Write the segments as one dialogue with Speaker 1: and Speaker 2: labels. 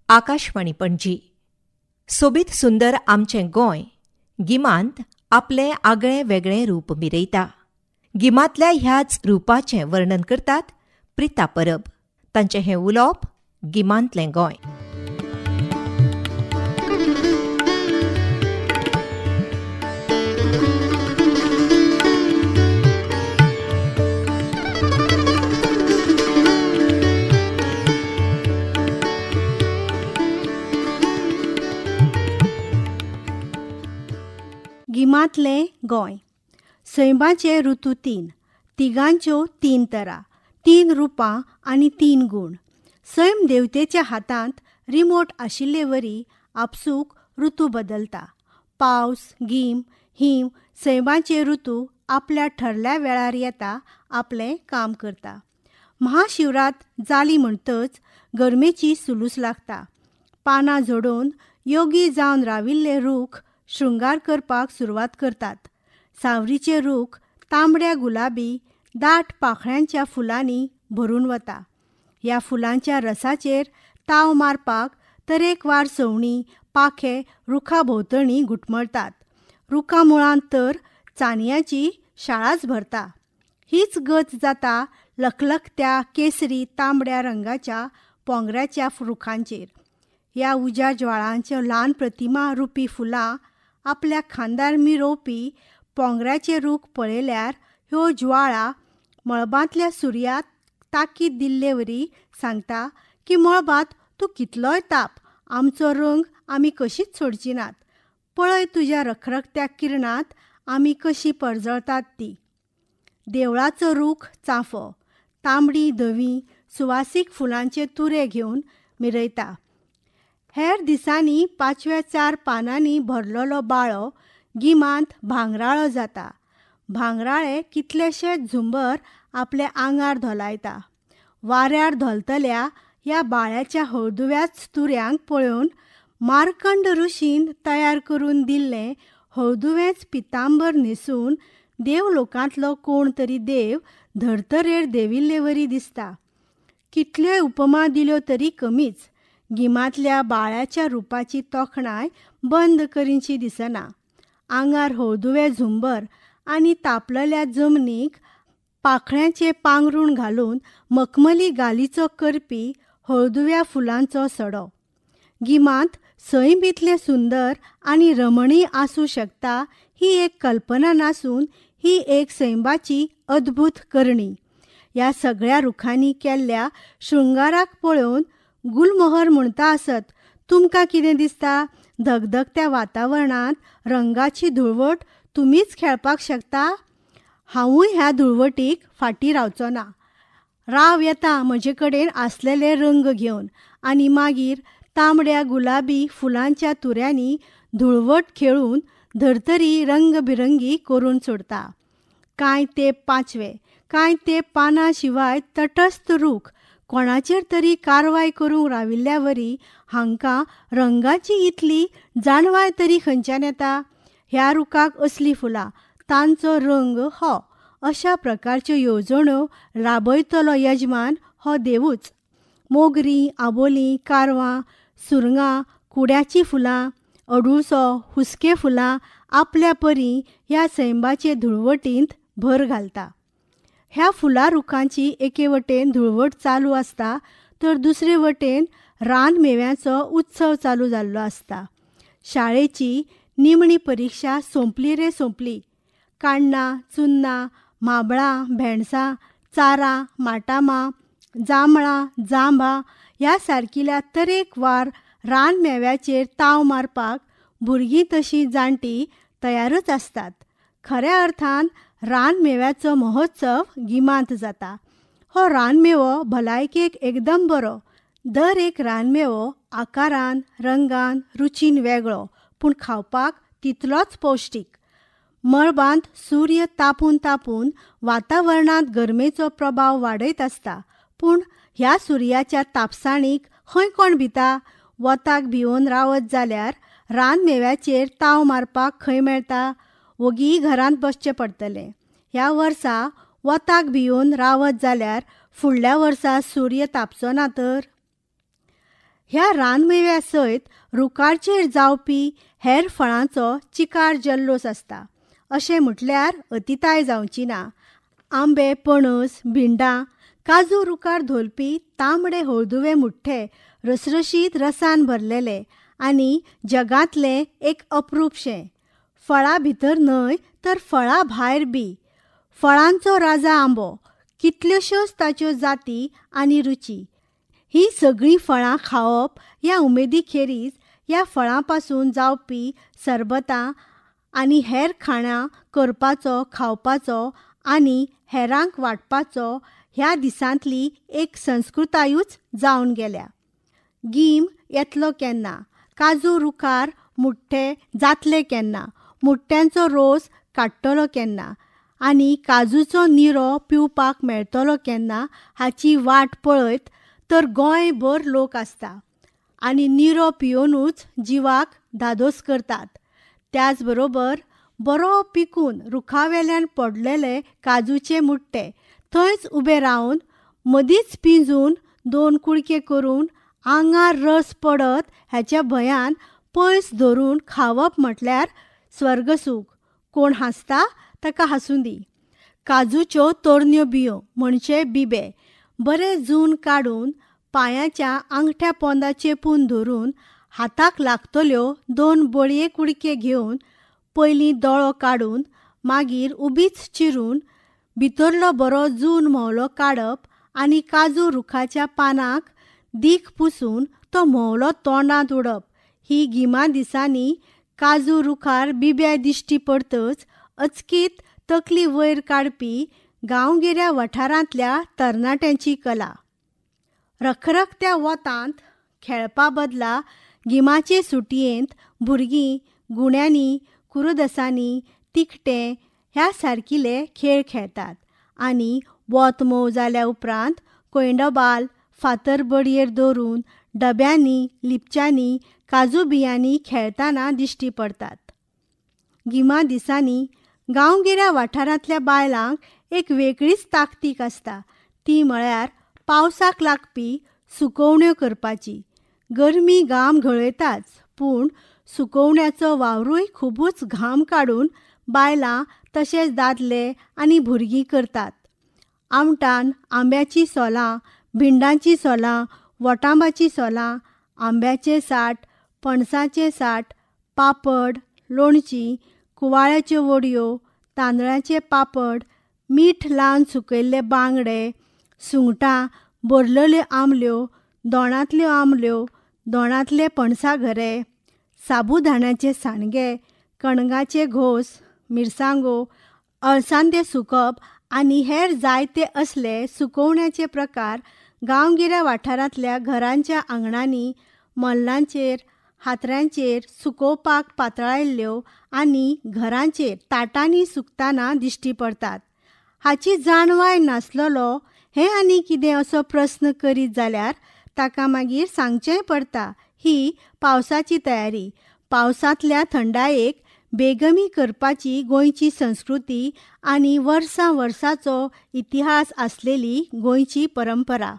Speaker 1: आकाशवाणी पणजी. सोबीत सुंदर आमचें गोंय गिमांत आपलें आगळें वेगळें रूप मिरयता. गिमांतल्या ह्याच रुपाचें वर्णन करतात प्रिता परब. तांचें हें उलोवप गिमांतलें गोंय.
Speaker 2: गिमांतलें गोंय. सैमाचे ऋतू तीन, तिगांच्यो तीन तरा, तीन रुपां आनी तीन गूण. सैम देवतेच्या हातांत रिमोट आशिल्ले वरी आपसूक ऋतू बदलता. पावस, गीम, हिंव सैमाचे ऋतू आपल्या ठरल्या वेळार येता, आपलें काम करता. महाशिवरात जाली म्हणटच गरमेची सुलूस लागता. पानां झडोवन योगी जावन राविल्ले रूख शृंगार करपाक सुरवात करतात. सावरीचे रूख तांबड्या गुलाबी दाट पाखळ्यांच्या फुलांनी भरून वता. ह्या फुलांच्या रसाचेर ताव मारपाक तरेकवार सवणी पाखे रुखा भोंवतणी घुटमळटात. रुखा मुळांत तर चानयांची शाळाच भरता. हीच गत जाता लखलखत्या केसरी तांबड्या रंगाच्या पोंगऱ्याच्या रुखांचेर. ह्या उज्या ज्वाळांच्यो ल्हान प्रतिमा रुपी फुलां आपल्या खांदार मिरोवपी पोंगऱ्याचे रूख पळयल्यार ह्यो ज्वाळा मळबांतल्या सुर्याक ताकीद दिल्ले वरी सांगता की मळबांत तूं कितलोय ताप, आमचो रंग आमी कशीच सोडची नात. पळय तुज्या रखरखत्या किरणांत आमी कशीं परजळतात ती. देवळाचो रूख चांफो तांबडी धवी सुवासीक फुलांचे तुरे घेवन मिरयता. हेर दिसांनी पांचव्या चार पानांनी भरलेलो बाळो गिमांत भांगराळो जाता. भांगराळे कितलेशेच झुंबर आपल्या आंगार धोलायता. वाऱ्यार धोलतल्या ह्या बाळ्याच्या हळदुव्याच तुऱ्यांक पळोवन मार्कंड ऋषीन तयार करून दिल्लें हळदुवेंच पितांबर न्हेसून देवलोकांतलो कोण तरी देव धर्तरेर देविल्ले वरी दिसता. कितल्योय उपमा दिल्यो तरी कमीच. गिमांतल्या बाळ्याच्या रुपाची तोखणाय बंद करीनशी दिसना. आंगार हळदुवे झुंबर आनी तापलेल्या जमनीक पाखळ्यांचे पांगरूण घालून मखमली गालीचो करपी हळदुव्या फुलांचो सडो. गिमांत सैम इतलें सुंदर आनी रमणीय आसूं शकता ही एक कल्पना नासून ही एक सैमाची अद्भुत करणी. ह्या सगळ्या रुखांनी केल्ल्या शृंगाराक पळोवन गुलमोहर म्हणटा आसत, तुमकां कितें दिसता? धगधगत्या वातावरणांत रंगाची धुळवट तुमीच खेळपाक शकता? हांवूय ह्या धुळवटीक फाटीं रावचो ना. राव येता म्हजे कडेन आसलेले रंग घेवन आनी मागीर तांबड्या गुलाबी फुलांच्या तुऱ्यांनी धुळवट खेळून धर्तरी रंगबिरंगी करून सोडता. कांय तेंप पांचवे, कांय तेंप पानां शिवाय तटस्थ रूख कोणाचेर तरी कारवाय करूंक राविल्ल्या वरी हांकां रंगाची इतली जाणवाय तरी खंयच्यान येता? ह्या रुखाक असलीं फुलां, तांचो रंग हो, अशा प्रकारच्यो येवजण्यो राबयतलो यजमान हो देवूच. मोगरीं, आबोलीं, कारवां, सुरंगां, कुड्याचीं फुलां, अडुळसो, हुस्के फुलां आपल्या परी ह्या सैमाचे धुळवटींत भर घालता. ह्या फुलां रुखांची एके वटेन धुळवट चालू आसता तर दुसरे वटेन रानमेव्याचो उत्सव चालू जाल्लो आसता. शाळेची निमणी परिक्षा सोंपली रे सोंपली. काण्णां, चुन्नां, माबळां, भेणसां, चारां, माटामां, जांबळां, जांबा ह्या सारकिल्या तरेकवार रानमेव्याचेर ताव मारपाक भुरगीं तशीं जाणटीं तयारच आसतात. खऱ्या अर्थान रानमेव्याचो महोत्सव गिमांत जाता. हो रानमेवो भलायकेक एकदम बरो. दर एक रानमेवो आकारान, रंगान, रुचीन वेगळो, पूण खावपाक तितलोच पौश्टीक. मळबांत सूर्य तापून तापून वातावरणांत गरमेचो प्रभाव वाडयत आसता, पूण ह्या सुर्याच्या तापसाणीक खंय कोण भिता? वताक भिवून रावत जाल्यार रानमेव्याचेर ताव मारपाक खंय मेळटा? वोगी घरांत बसचें पडटलें. ह्या वर्सा वताक भिवून रावत जाल्यार फुडल्या वर्सा सूर्य तापचो ना तर? ह्या रानमेव्या सयत रुखाचेर जावपी हेर फळांचो चिकार जल्लोस आसता. अशें म्हटल्यार अतिताय जावची ना. आंबे, पणस, भिंडां, काजू रुखार धोलपी तांबडे हळदुवे मुठ्ठे रसरशीत रसान भरलेले आनी जगांतलें एक अप्रूपशें. फळां भितर न्हय तर फळां भायर बी. फळांचो राजा आंबो, कितल्योश्योच ताच्यो जाती आनी रुची. ही सगळीं फळां खावप ह्या उमेदी खेरीज ह्या फळां पासून जावपी सरबतां आनी हेर खाणां करपाचो, खावपाचो आनी हेरांक वाटपाचो ह्या दिसांतली एक संस्कृतायूच जावन गेल्या. गीम येतलो केन्ना? काजू रुखार मुठ्ठे जातले केन्ना? मुठ्ठ्यांचो रोस काडटलो केन्ना? आनी काजूचो निरो पिवपाक मेळटलो केन्ना हाची वाट पळयत तर गोंयभर लोक आसता आनी निरो पिवनूच जिवाक धादोस करतात. त्याच बरोबर बरो पिकून रुखावेल्यान पडलेले काजूचे मुठ्ठे थंयच उबे रावन मदींच पिंजून 2 कुडके करून आंगार रस पडत हेच्या भंयान पयस धरून खावप म्हटल्यार स्वर्गसूख. कोण हांसता ताका हांसूं दी. काजूच्यो तोरण्यो बियो म्हणजे बिबे बरे जून काडून पांयाच्या आंगठ्या पोंदा चेपून धरून हाताक लागतल्यो 2 बळये कुडके घेवन पयलीं दोळो काडून मागीर उबीच चिरून भितरलो बरो जून म्होंवलो काडप आनी काजू रुखाच्या पानाक दीख पुसून तो म्होंवलो तोंडांत उडप. ही गिमा दिसांनी काजू रुखार बिब्या दिश्टी पडटच अचकीत तकली वयर काडपी गांवगिऱ्या वाठारांतल्या तरणाट्यांची कला. रखरखत्या वतांत खेळपा बदला गिमाचे सुटयेंत भुरगीं गुण्यांनी, कुरुदसांनी, तिखटें ह्या सारकिले खेळ खेळटात आनी वोत मोव जाल्या उपरांत कोयंडोबाल फातर बडयेर दवरून डब्यांनी, लिपच्यांनी, काजू बियांनी खेळटाना दिश्टी पडटात. गिमा दिसांनी गांवगिऱ्या वाठारांतल्या बायलांक एक वेगळीच ताकतीक आसता. ती म्हळ्यार पावसाक लागपी सुकोवण्यो करपाची. गरमी घाम घळयताच पूण सुकोवण्याचो वावरूय खुबूच घाम काडून बायलां तशेंच दादले आनी भुरगीं करतात. आमटान आंब्याची सोलां, भिंडांची सोलां, वटांबाची सोलां, आंब्याचें साठ, पणसाचें साठ, पापड, लोणचीं, कुवाळ्याच्यो वडयो, तांदळाचे पापड, मीठ लावन सुकयल्ले बांगडे, सुंगटां, भरलेल्यो आंबल्यो, दोणांतल्यो आंबल्यो, दोणांतले पणसाघरे, साबुदाण्याचे सांडगे, कणगाचे घोस, मिरसांगो, अळसांदे सुकप आनी हेर जायते असले सुकोवण्याचे प्रकार गांवगिऱ्या वाठारांतल्या घरांच्या आंगणांनी, मल्लांचेर, हातऱ्यांचेर सुकोवपाक पातळायल्ल्यो आनी घरांचेर ताटांनी सुकताना दिश्टी पडटात. हाची जाणवाय नासलोलो हें आनी कितें असो प्रस्न करीत जाल्यार ताका मागीर सांगचें पडटा ही पावसाची तयारी. पावसांतल्या थंडायेक बेगमी करपाची गोंयची संस्कृती आनी वर्सां वर्सांचो इतिहास आसलेली गोंयची परंपरा.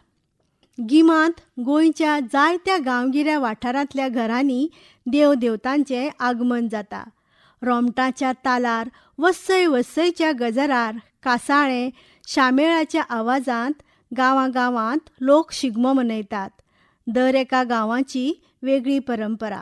Speaker 2: गिमांत गोंयच्या जायत्या गांवगिऱ्या वाठारांतल्या घरांनी देवदेवतांचें आगमन जाता. रोमटाच्या तालार वसय वसयच्या गजरार कासाळें शामेळाच्या आवाजांत गांवांगांवांत लोक शिगमो मनयतात. दर एका गांवाची वेगळी परंपरा.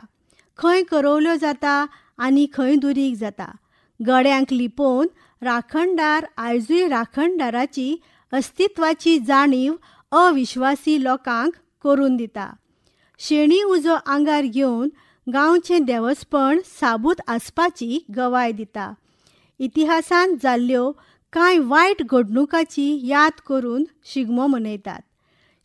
Speaker 2: खंय करवल्यो जाता आनी खंय दुरीग जाता. गड्यांक लिपोवन राखणदार आयजूय राखणदाराची अस्तित्वाची जाणीव अविश्वासी लोकांक करून दिता. शेणी उजो आंगार घेवन गांवचें देवस्पण साबूत आसपाची गवाय दिता. इतिहासांत जाल्ल्यो कांय वायट घडणुकांची याद करून शिगमो मनयतात.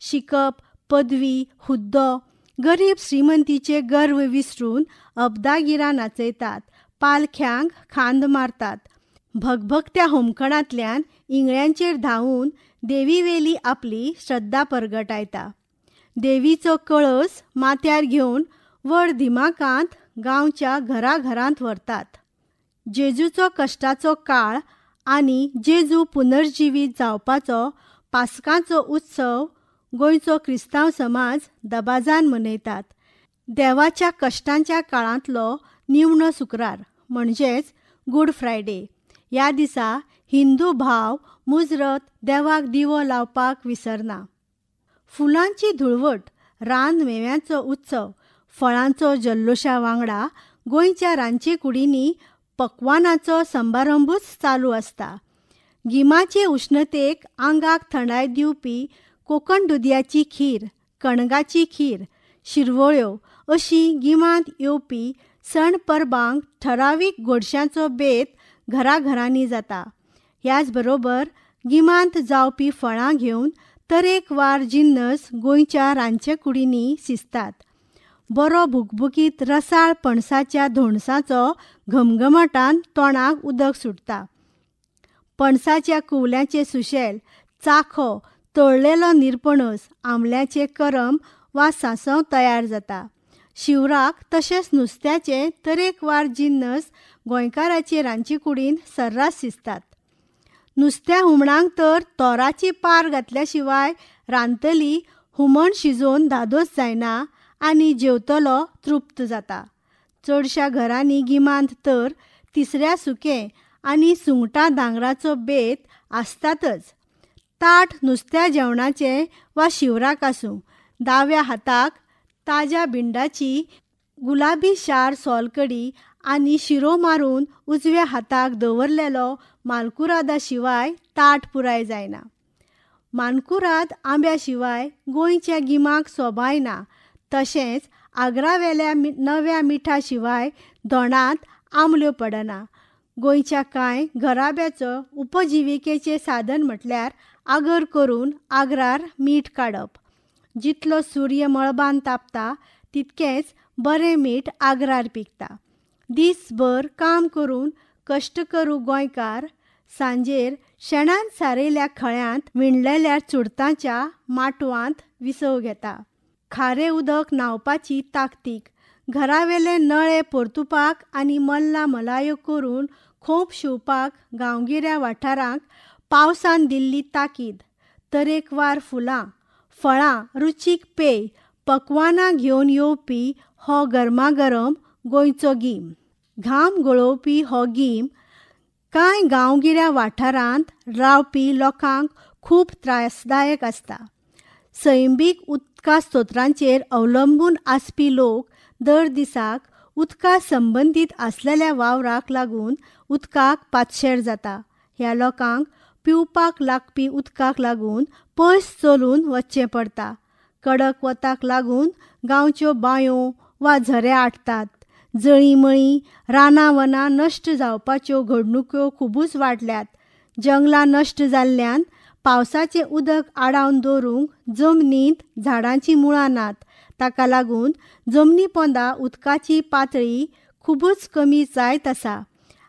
Speaker 2: शिकप, पदवी, हुद्दो, गरीब श्रीमंतीचे गर्व विसरून अब्दागिरां नाचयतात. पालख्यांक खांद मारतात. भगभगत्या होमखणांतल्यान इंगळ्यांचेर धांवून देवीवेली आपली श्रद्धा परगटायता. देवीचो कळस माथ्यार घेवन व्हड धिमाकांत गांवच्या घराघरांत व्हरतात. जेजूचो कश्टाचो काळ आनी जेजू पुनर्जिवीत जावपाचो पास्कांचो उत्सव गोंयचो क्रिस्तांव समाज दबाजान मनयतात. देवाच्या कश्टांच्या काळांतलो निमणो शुक्रार म्हणजेच गूड फ्रायडे. ह्या दिसा हिंदू भाव मुजरत देवाक दिवो लावपाक विसरना. फुलांची धुळवट, रान मेव्यांचो उत्सव, फळांचो जल्लोशा वांगडा गोंयच्या रांदचे कुडींनी पक्वानाचो संभारंभूच चालू आसता. गिमाचे उश्णतेक आंगाक थंडाय दिवपी कोकण दुदयाची खीर, कणगाची खीर, शिरवळ्यो अशी गिमांत येवपी सण परबांक ठरावीक गोडशांचो बेत घराघरांनी जाता. ह्याच बरोबर गिमांत जावपी फळां घेवन तरेकवार जिन्नस गोंयच्या रांदचे कुडींनी शिजतात. बरो भुकभुकीत रसाळ पणसाच्या धोणसाचो घमघमाटान तोंडाक उदक सुटता. पणसाच्या कुवल्यांचे सुशेल, चाखो, तळलेलो निरपणस, आमल्याचे करम वा सांसव तयार जाता. शिवराक तशेंच नुस्त्याचे तरेकवार जिन्नस गोंयकाराचे रांदचे कुडींत सर्रास शिजतात. नुस्त्या हुमणांक तर तोराची पार घातल्या शिवाय रांदतली हुमण शिजोवन धादोस जायना आनी जेवतलो तृप्त जाता. चडशा घरांनी गिमांत तर तिसऱ्या सुकें आनी सुंगटां दांगराचो बेत आसतातच. ताट नुस्त्या जेवणाचें वा शिवराक आसूं, दाव्या हाताक ताज्या भिंडाची गुलाबी शार सोलकडी आनी शिरो मारून उजव्या हाताक दवरलेलो मालकुरादा शिवाय ताट पुराय जायना. मानकुराद आंब्या शिवाय गोंयच्या गिमाक सोबाय ना. तशेंच आग्रावेल्या नव्या मिठा शिवाय दोणांत आंबल्यो पडना. गोंयच्या कांय घराब्याचो उपजिविकेचें साधन म्हटल्यार आगर करून आग्रार मीठ काडप. जितलो सूर्य मळबान तापता तितकेंच बरें मीठ आग्रार पिकता. दीसभर काम करून कश्ट करू गोंयकार सांजेर शेणान सारयल्या खळ्यांत विणलेल्या चुडटांच्या माटवांत विसव घेता. खारें उदक न्हावपाची ताकतीक, घरावेले नळे परतुपाक आनी मल्लां मलायो करून खोप शिवपाक गांवगिऱ्या वाठारांक पावसान दिल्ली ताकीद, तरेकवार फुलां, फळां, रुचीक पेय, पक्वानां घेवन येवपी हो गरमागरम गोंयचो गीम. घाम गळोवपी हो गीम कांय गांवगिऱ्या वाठारांत रावपी लोकांक खूब त्रासदायक आसता. सैमीक उदका स्तोत्रांचेर अवलंबून आसपी लोक दर दिसाक उदका संबंदीत आसलेल्या वावराक लागून उदकाक पातशेर जाता. ह्या लोकांक पिवपाक लागपी उदकाक लागून पयस चलून वचचें पडटा. कडक वताक लागून गांवच्यो बांयो वा झरे आटतात. जळीमळी, रानावनां नश्ट जावपाच्यो घडणुको खुबूच वाडल्यात. जंगलां नश्ट जाल्ल्यान पावसाचें उदक आडावन दवरूंक जमनींत झाडांची मुळां नात. ताका लागून जमनी पोंदा उदकाची पातळी खुबूच कमी जायत आसा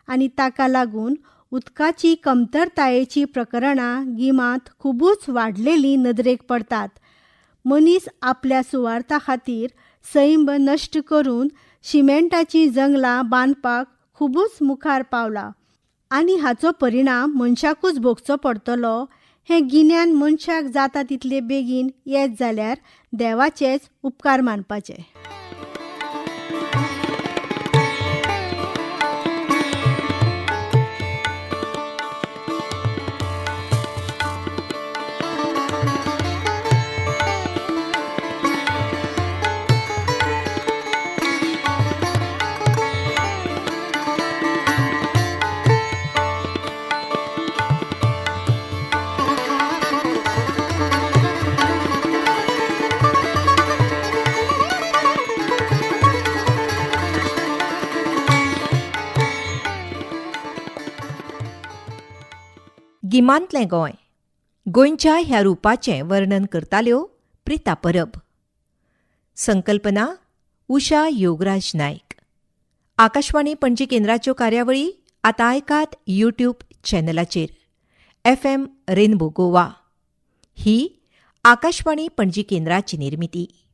Speaker 2: आनी ताका लागून उदकाची कमतरतायेची प्रकरणां गिमांत खुबूच वाडलेलीं नदरेक पडतात. मनीस आपल्या सुवार्था खातीर सैम नश्ट करून शिमेंटाची जंगलां बांदपाक खुबूच मुखार पावला आनी हाचो परिणाम मनशाकूच भोगचो पडटलो. हें गिन्यान मनशाक जाता तितले बेगीन येत जाल्यार देवाचेच उपकार मानपाचे.
Speaker 1: गिमांतलें गोंय गोंयच्या ह्या रुपाचें वर्णन करताल्यो प्रिता परब. संकल्पना उषा योगराज नायक. आकाशवाणी पणजी केंद्राच्यो कार्यावळी आतां आयकात यूट्यूब चॅनलाचेर. FM रेनबो गोवा ही आकाशवाणी पणजी केंद्राची निर्मिती.